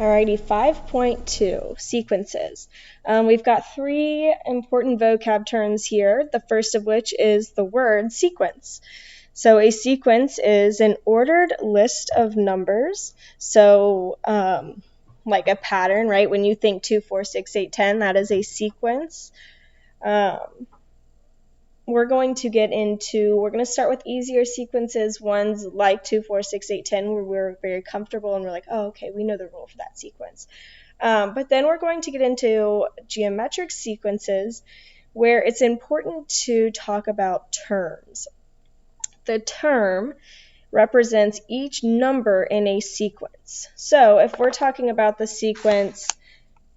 Alrighty, 5.2, sequences. We've got three important vocab terms here, the first of which is the word sequence. So a sequence is an ordered list of numbers. So like a pattern, right? When you think 2, 4, 6, 8, 10, that is a sequence. We're going to start with easier sequences, ones like 2, 4, 6, 8, 10, where we're very comfortable and we're like, oh, okay, we know the rule for that sequence. But then we're going to get into geometric sequences where it's important to talk about terms. The term represents each number in a sequence. So if we're talking about the sequence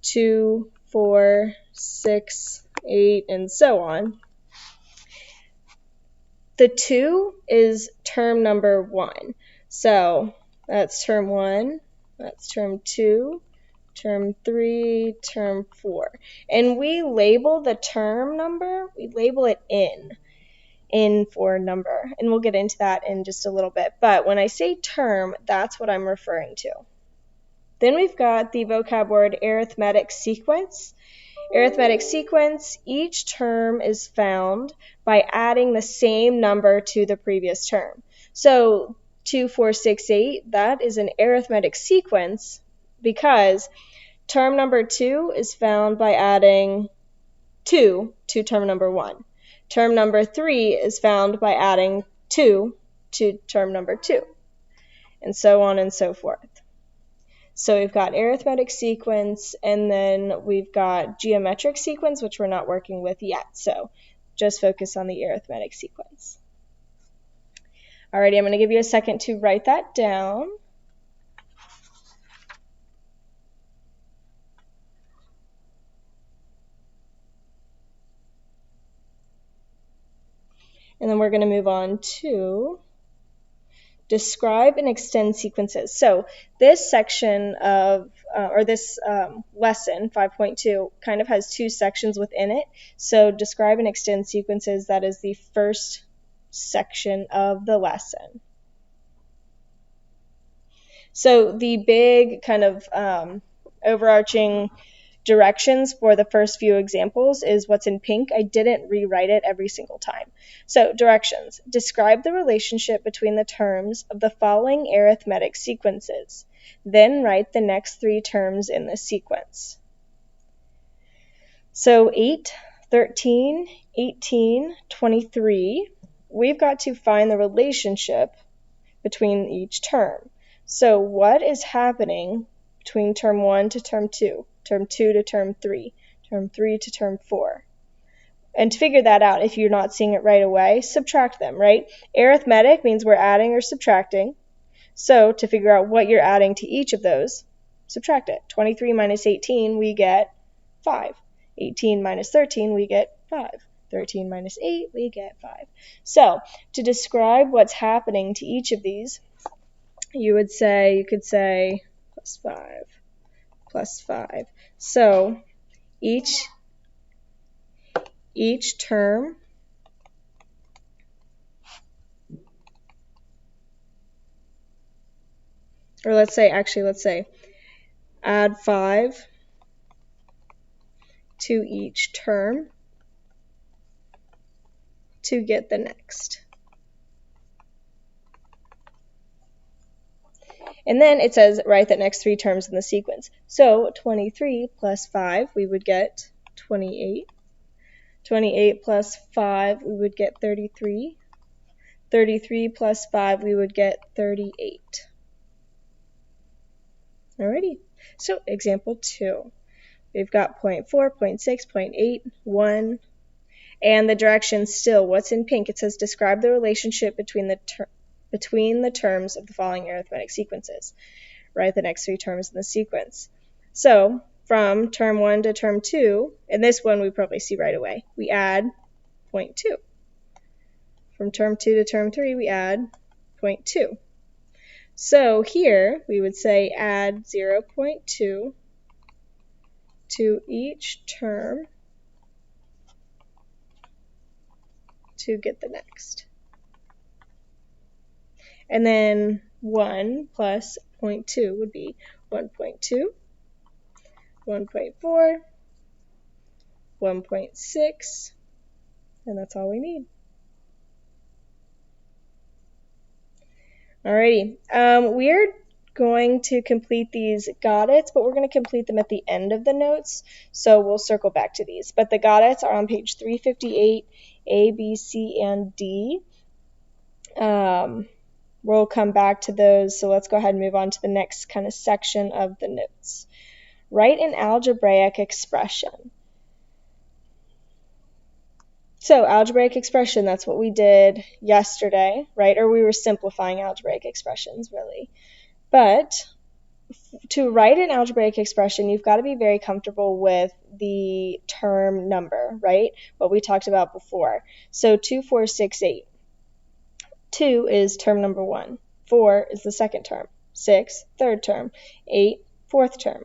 2, 4, 6, 8, and so on, the 2 is term number 1. So that's term 1, that's term 2, term 3, term 4. And we label the term number, we label it in for number. And we'll get into that in just a little bit. But when I say term, that's what I'm referring to. Then we've got the vocab word arithmetic sequence. Arithmetic sequence, each term is found by adding the same number to the previous term. So 2, 4, 6, 8, that is an arithmetic sequence because term number 2 is found by adding 2 to term number 1. Term number 3 is found by adding 2 to term number 2, and so on and so forth. So we've got arithmetic sequence, and then we've got geometric sequence, which we're not working with yet. So just focus on the arithmetic sequence. Alrighty, I'm going to give you a second to write that down. And then we're going to move on to describe and extend sequences. So this section of, this lesson, 5.2, kind of has two sections within it. So describe and extend sequences, that is the first section of the lesson. So the big kind of overarching directions for the first few examples is what's in pink. I didn't rewrite it every single time. So directions. Describe the relationship between the terms of the following arithmetic sequences. Then write the next three terms in the sequence. So 8, 13, 18, 23, we've got to find the relationship between each term. So what is happening between term 1 to term 2? Term 2 to term 3, term 3 to term 4. And to figure that out, if you're not seeing it right away, subtract them, right? Arithmetic means we're adding or subtracting. So to figure out what you're adding to each of those, subtract it. 23 minus 18, we get 5. 18 minus 13, we get 5. 13 minus 8, we get 5. So to describe what's happening to each of these, you could say plus 5. Plus 5. So each term let's say add 5 to each term to get the next. And then it says write the next three terms in the sequence. So 23 plus 5, we would get 28. 28 plus 5, we would get 33. 33 plus 5, we would get 38. Alrighty, so example 2. We've got 0.4, 0.6, 0.8, 1, and the directions still, what's in pink? It says describe the relationship between the terms of the following arithmetic sequences. Write the next three terms in the sequence. So from term 1 to term 2, and this one we probably see right away, we add 0.2. From term 2 to term 3, we add 0.2. So here we would say add 0.2 to each term to get the next. And then 1 plus 0.2 would be 1.2, 1.4, 1.6, and that's all we need. Alrighty, we're going to complete these got it's, but we're going to complete them at the end of the notes, so we'll circle back to these. But the got it's are on page 358, A, B, C, and D. We'll come back to those, so let's go ahead and move on to the next kind of section of the notes. Write an algebraic expression. So algebraic expression, that's what we did yesterday, right? Or we were simplifying algebraic expressions, really. But to write an algebraic expression, you've got to be very comfortable with the term number, right? What we talked about before. So 2, 4, 6, 8. 2 is term number 1. 4 is the second term. 6, third term. 8, fourth term.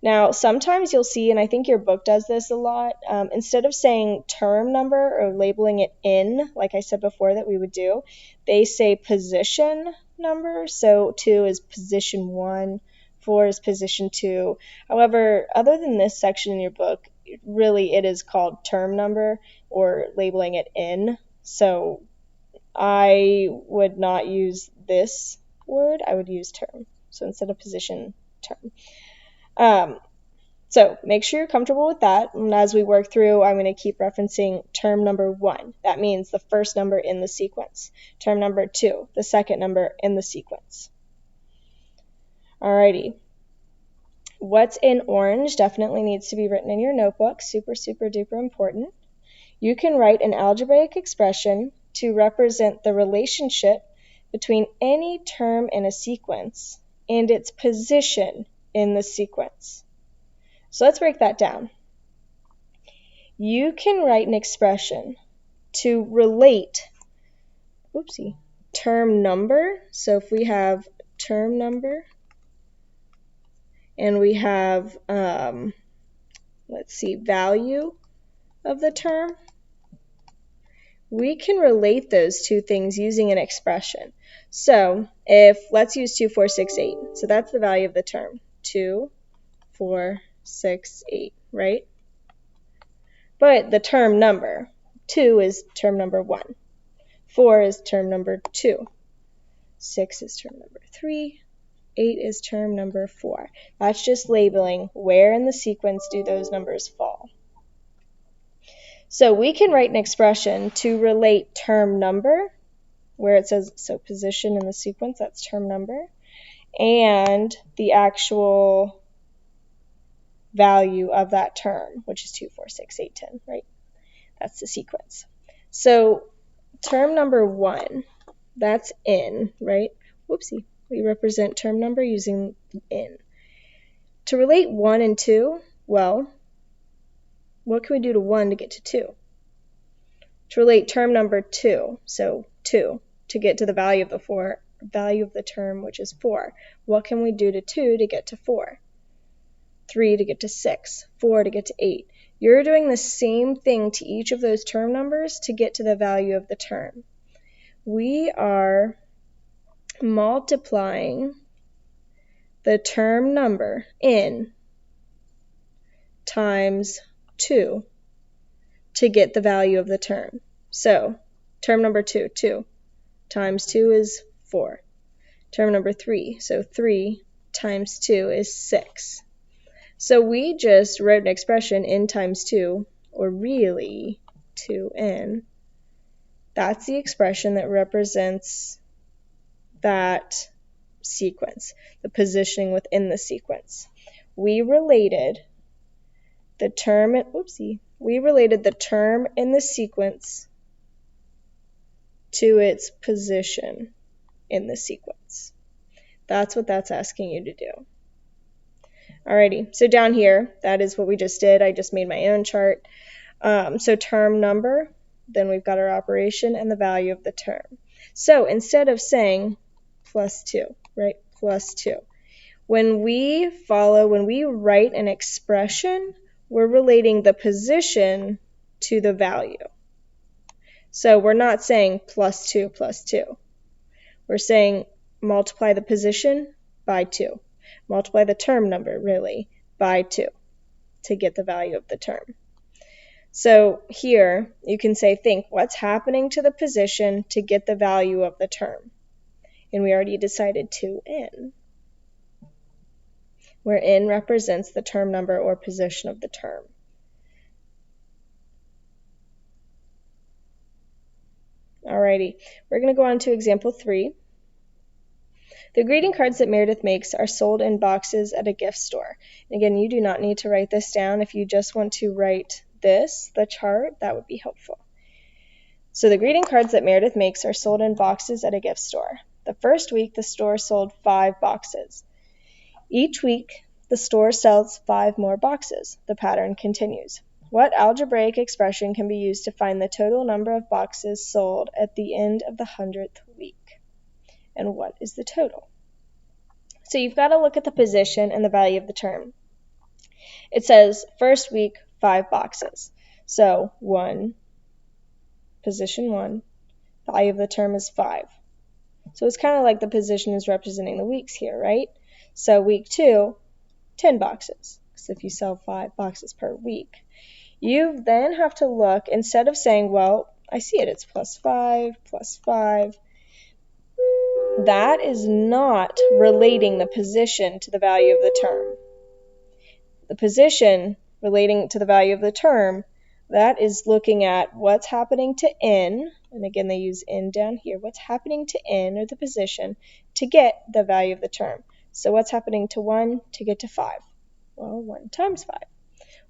Now, sometimes you'll see, and I think your book does this a lot, instead of saying term number or labeling it in, like I said before that we would do, they say position number. So 2 is position 1, 4 is position 2. However, other than this section in your book, really it is called term number or labeling it in. So I would not use this word, I would use term. So instead of position, term. So make sure you're comfortable with that. And as we work through, I'm going to keep referencing term number 1. That means the first number in the sequence. Term number 2, the second number in the sequence. Alrighty. What's in orange definitely needs to be written in your notebook. Super, super duper important. You can write an algebraic expression to represent the relationship between any term in a sequence and its position in the sequence. So let's break that down. You can write an expression to relate, term number. So if we have term number and we have, value of the term, we can relate those two things using an expression. So let's use 2, 4, 6, 8. So that's the value of the term. 2, 4, 6, 8, right? But the term number, 2 is term number 1. 4 is term number 2. 6 is term number 3. 8 is term number 4. That's just labeling where in the sequence do those numbers fall. So we can write an expression to relate term number, where it says, so position in the sequence, that's term number, and the actual value of that term, which is 2, 4, 6, 8, 10, right? That's the sequence. So term number 1, that's in, right? We represent term number using in. To relate 1 and 2, well, what can we do to 1 to get to 2? To relate term number 2, so 2, to get to the value of the term, which is 4. What can we do to 2 to get to 4? 3 to get to 6, 4 to get to 8. You're doing the same thing to each of those term numbers to get to the value of the term. We are multiplying the term number in times 2 to get the value of the term. So term number 2, 2 times 2 is 4. Term number 3, so 3 times 2 is 6. So we just wrote an expression in times 2, or really 2n. That's the expression that represents that sequence, the positioning within the sequence. We related the term in the sequence to its position in the sequence. That's what that's asking you to do. Alrighty, so down here, that is what we just did. I just made my own chart. So term number, then we've got our operation and the value of the term. So instead of saying plus 2, right, plus 2, when we write an expression, we're relating the position to the value. So we're not saying plus 2 plus 2. We're saying multiply the position by 2. Multiply the term number, really, by 2 to get the value of the term. So here you can say, think, what's happening to the position to get the value of the term? And we already decided 2n, where n represents the term number or position of the term. Alrighty, we're going to go on to example 3. The greeting cards that Meredith makes are sold in boxes at a gift store. And again, you do not need to write this down. If you just want to write this, the chart, that would be helpful. So the greeting cards that Meredith makes are sold in boxes at a gift store. The first week, the store sold 5 boxes. Each week, the store sells 5 more boxes. The pattern continues. What algebraic expression can be used to find the total number of boxes sold at the end of the 100th week? And what is the total? So you've got to look at the position and the value of the term. It says first week, 5 boxes. So 1, position 1, value of the term is 5. So it's kind of like the position is representing the weeks here, right? So week 2, 10 boxes, because if you sell 5 boxes per week. You then have to look, instead of saying, well, I see it, it's plus 5, plus 5. That is not relating the position to the value of the term. The position relating to the value of the term, that is looking at what's happening to n, and again they use n down here, what's happening to n, or the position, to get the value of the term. So what's happening to 1 to get to 5? Well, 1 times 5.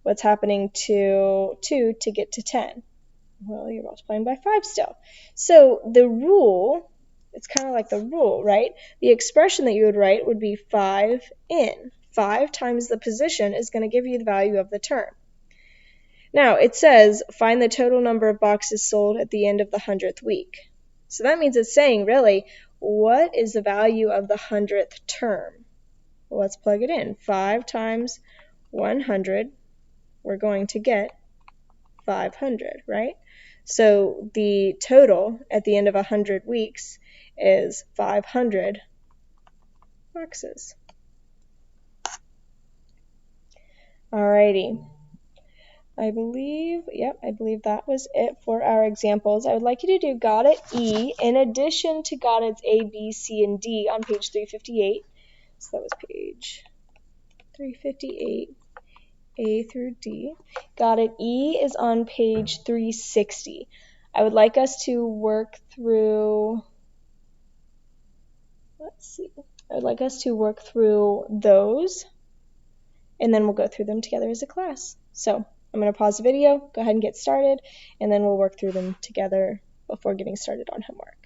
What's happening to 2 to get to 10? Well, you're multiplying by 5 still. So the rule, it's kind of like the rule, right? The expression that you would write would be 5n. 5 times the position is going to give you the value of the term. Now, it says, find the total number of boxes sold at the end of the 100th week. So that means it's saying, really, what is the value of the 100th term? Well, let's plug it in. 5 times 100, we're going to get 500, right? So the total at the end of 100 weeks is 500 boxes. Alrighty. I believe that was it for our examples. I would like you to do Got It E in addition to Got It's A, B, C, and D on page 358. So that was page 358, A through D. Got It E is on page 360. I would like us to work through, I would like us to work through those, and then we'll go through them together as a class. So I'm going to pause the video, go ahead and get started, and then we'll work through them together before getting started on homework.